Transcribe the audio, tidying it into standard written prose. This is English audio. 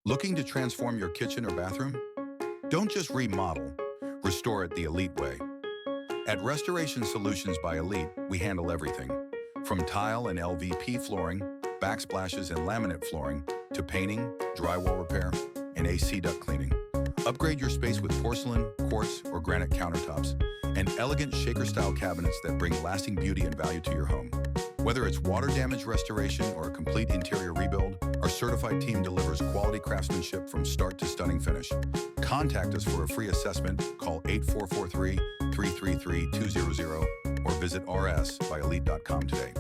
Looking to transform your kitchen or bathroom? Don't just remodel, restore it the Elite way. At Restoration Solutions by Elite, we handle everything. From tile and LVP flooring, backsplashes and laminate flooring, to painting, drywall repair, and AC duct cleaning. Upgrade your space with porcelain, quartz, or granite countertops, and elegant shaker-style cabinets that bring lasting beauty and value to your home. Whether it's water damage restoration or a complete interior rebuild, our certified team delivers quality craftsmanship from start to stunning finish. Contact us for a free assessment, call 8443-333-200, or visit rsbyelite.com today.